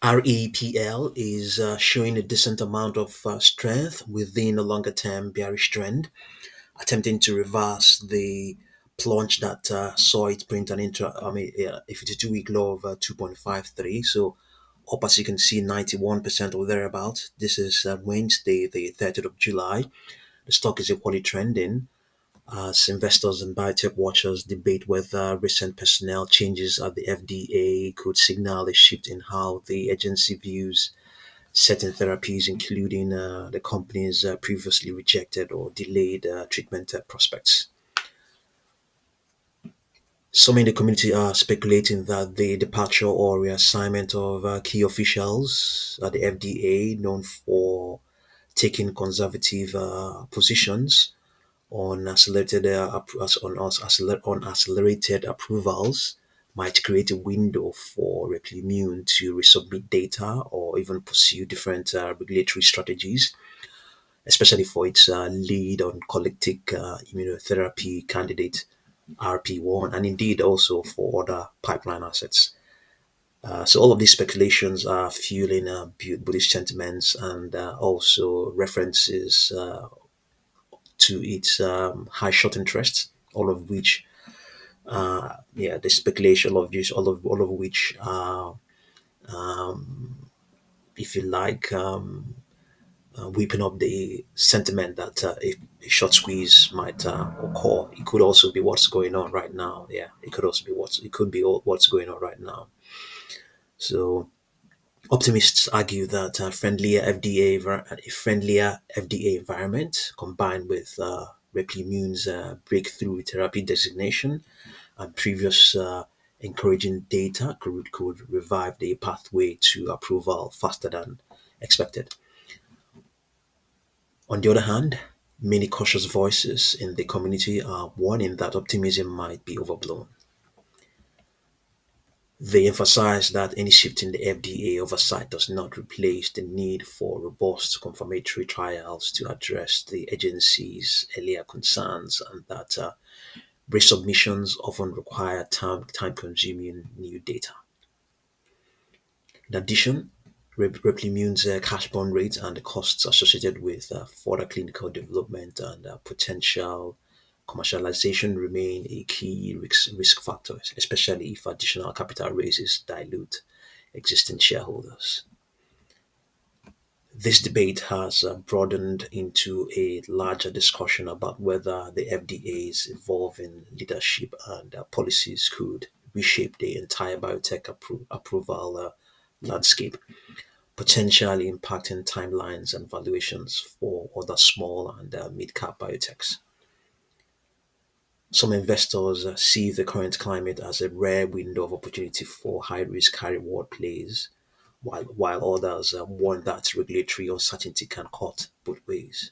REPL is showing a decent amount of strength within a longer term bearish trend, attempting to reverse the plunge that saw it print a 52-week low of 2.53. So up, as you can see, 91% or thereabout. This is Wednesday, the 30th of July. The stock is equally trending as investors and biotech watchers debate whether recent personnel changes at the FDA could signal a shift in how the agency views certain therapies, including the company's previously rejected or delayed treatment prospects. Some in the community are speculating that the departure or reassignment of key officials at the FDA, known for taking conservative positions on accelerated approvals, might create a window for Replimune to resubmit data or even pursue different regulatory strategies, especially for its lead oncolytic immunotherapy candidate RP1, and indeed also for other pipeline assets. So all of these speculations are fueling bullish sentiments and also references to its high short interest, all of which, the speculation of which, all of which are, if you like, whipping up the sentiment that a short squeeze might occur. It could also be what's going on right now. Yeah, it could also be what's going on right now. So optimists argue that a friendlier FDA environment combined with Replimune's breakthrough therapy designation and previous encouraging data could revive the pathway to approval faster than expected. On the other hand, many cautious voices in the community are warning that optimism might be overblown. They emphasize that any shift in the FDA oversight does not replace the need for robust confirmatory trials to address the agency's earlier concerns, and that resubmissions often require time consuming new data. In addition, Replimune's cash burn rate and the costs associated with further clinical development and potential commercialization remain a key risk factor, especially if additional capital raises dilute existing shareholders. This debate has broadened into a larger discussion about whether the FDA's evolving leadership and policies could reshape the entire biotech approval landscape, potentially impacting timelines and valuations for other small and mid-cap biotechs. Some investors see the current climate as a rare window of opportunity for high risk, high reward plays, while others warn that regulatory uncertainty can cut both ways.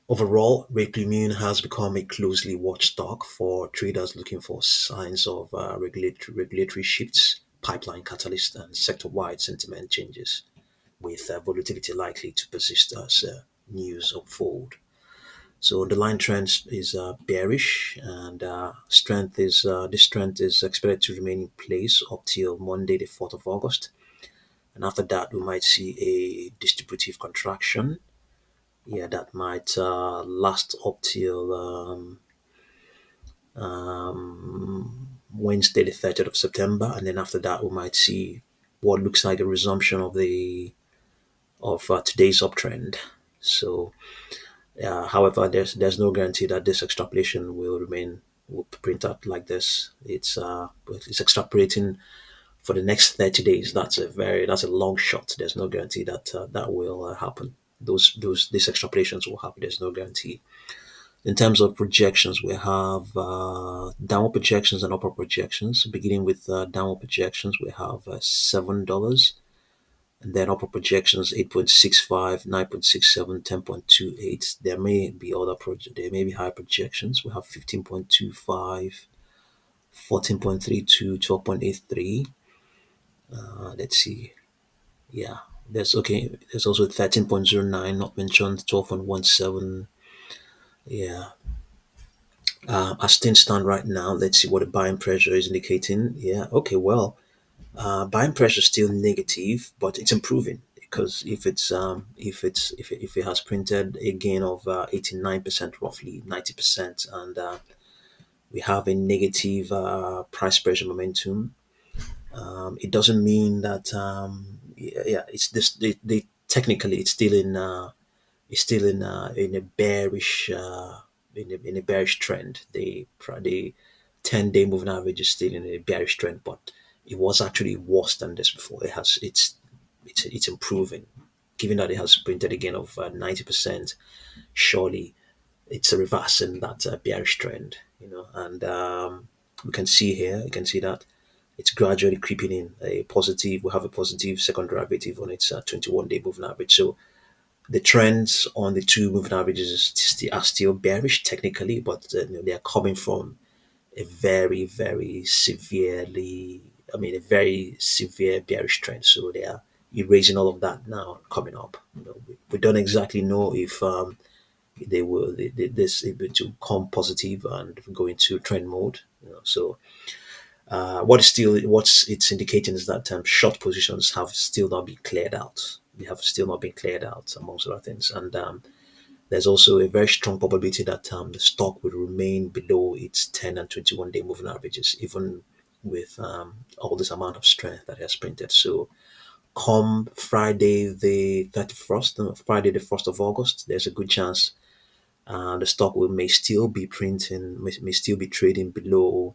Overall, Replimune has become a closely watched stock for traders looking for signs of regulatory shifts, pipeline catalysts, and sector wide sentiment changes, with volatility likely to persist as news unfold. So the line trend is bearish, and this strength is expected to remain in place up till Monday, the 4th of August. And after that, we might see a distributive contraction. Yeah, that might last up till Wednesday, the 30th of September, and then after that, we might see what looks like a resumption of today's uptrend. So however, there's no guarantee that this extrapolation will print out like this. It's extrapolating for the next 30 days. That's a long shot. There's no guarantee that that will happen. These extrapolations will happen. There's no guarantee. In terms of projections, we have downward projections and upper projections. Beginning with downward projections, we have $7, and then upper projections 8.65, 9.67, 10.28. There may be higher projections. We have 15.25, 14.32, 12.83. Let's see. Yeah, there's also 13.09, not mentioned, 12.17. Yeah. As things stand right now, let's see what the buying pressure is indicating. Yeah, okay, well, Buying pressure is still negative, but it's improving because if it has printed a gain of 89%, roughly 90%, and we have a negative price pressure momentum, it doesn't mean that yeah, it's this they technically it's still in a bearish in a bearish trend. The 10-day moving average is still in a bearish trend, but it was actually worse than this before. It's improving, given that it has printed a gain of 90%. Surely it's a reverse in that bearish trend, and we can see here. You can see that it's gradually creeping in a positive. We have a positive second derivative on its 21-day moving average. So the trends on the two moving averages are still bearish technically, but they are coming from a very, very severely, I mean, a very severe bearish trend. So they are erasing all of that now, coming up. We don't exactly know if they will this able to come positive and go into trend mode. So what's it's indicating is that short positions have still not been cleared out. They have still not been cleared out, amongst other things, and there's also a very strong probability that the stock will remain below its 10 and 21-day moving averages, even with all this amount of strength that it has printed. So, come Friday the 31st, Friday the 1st of August, there's a good chance the stock may still be may still be trading below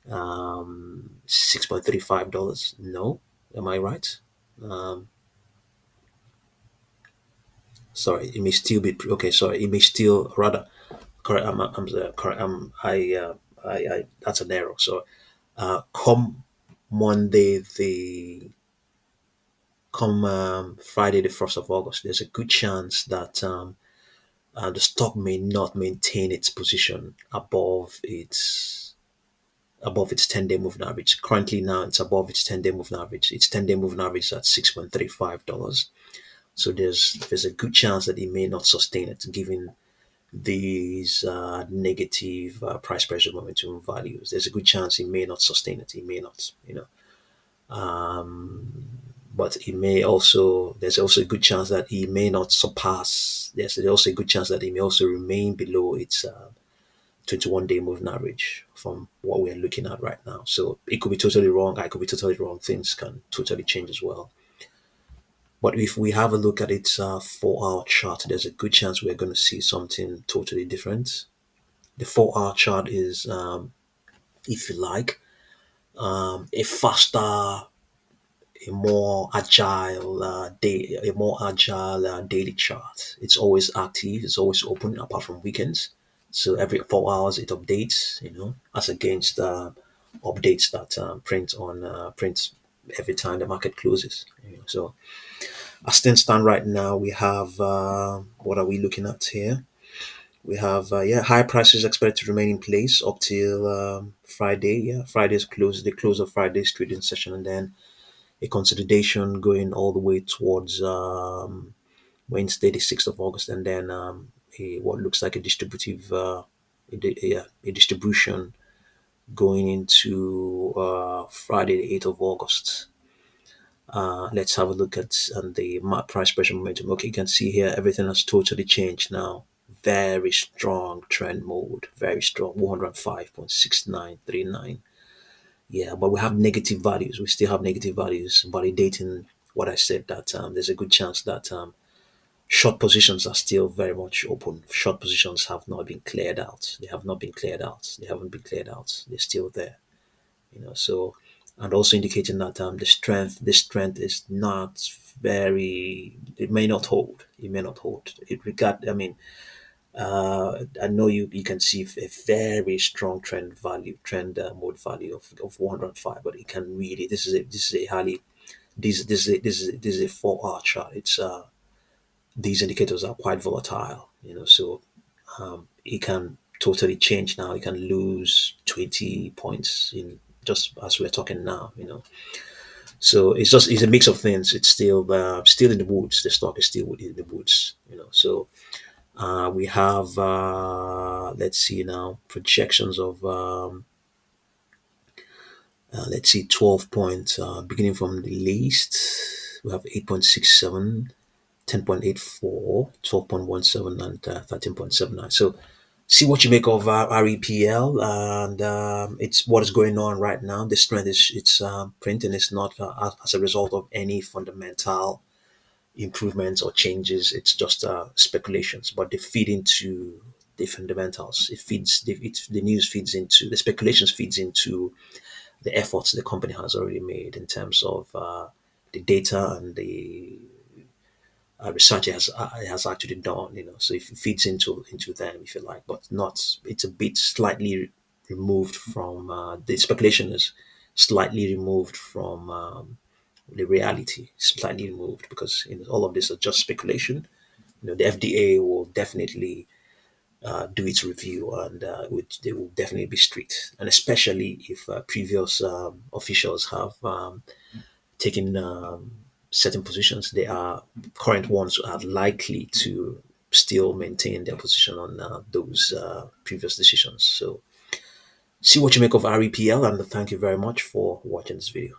$6.35. No, am I right? Um, Sorry, it may still be okay. Sorry, it may still rather correct. Correct. I that's an error. So, come Monday the come Friday the 1st of August, there's a good chance that the stock may not maintain its position above its 10-day moving average. Currently now it's above its 10-day moving average. Its 10-day moving average is at $6.35. So there's a good chance that it may not sustain it, given these negative price pressure momentum values. There's a good chance it may not sustain it. It may not, but it may also. There's also a good chance that it may not surpass. There's also a good chance that it may also remain below its 21-day moving average from what we're looking at right now. So it could be totally wrong. I could be totally wrong. Things can totally change as well. But if we have a look at its 4-hour chart, there's a good chance we're going to see something totally different. The 4-hour chart is, if you like, a faster, a more agile daily chart. It's always active. It's always open apart from weekends. So every 4 hours it updates. As against updates that print every time the market closes. So as things stand right now, we have what are we looking at here? We have high prices expected to remain in place up till Friday. Yeah, the close of Friday's trading session, and then a consolidation going all the way towards Wednesday, the 6th of August, and then what looks like a distributive a distribution going into Friday, the 8th of August. Let's have a look at the price pressure momentum. Okay, you can see here everything has totally changed now. Very strong trend mode, very strong 105.6939. Yeah, but we have negative values. We still have negative values, validating what I said that there's a good chance that short positions are still very much open. Short positions have not been cleared out. They have not been cleared out. They haven't been cleared out. They're still there. So, and also indicating that this strength is not very. It may not hold. It may not hold. I mean, I know you can see a very strong trend mode value of 105, but it can really. This is a highly. This is a 4-hour chart. It's These indicators are quite volatile. So it can totally change now. It can lose 20 points in just as we're talking now. So it's a mix of things. It's still in the woods. The stock is still in the woods. So we have let's see now projections of Let's see, 12 points, beginning from the least, we have 8.67, 10.84, 12.17, and 13.79. So see what you make of REPL, and it's what is going on right now. The strength is it's printing is not as a result of any fundamental improvements or changes. It's just speculations, but they feed into the fundamentals. The news feeds into the speculations, feeds into the efforts the company has already made in terms of the data and the research it has actually done. So if it feeds into them, if you like, but not. It's a bit slightly removed from the speculation is slightly removed from the reality, slightly removed because all of this is just speculation. The FDA will definitely do its review, and they will definitely be strict, and especially if previous officials have taken certain positions, they are current ones are likely to still maintain their position on those previous decisions. So see what you make of REPL, and thank you very much for watching this video.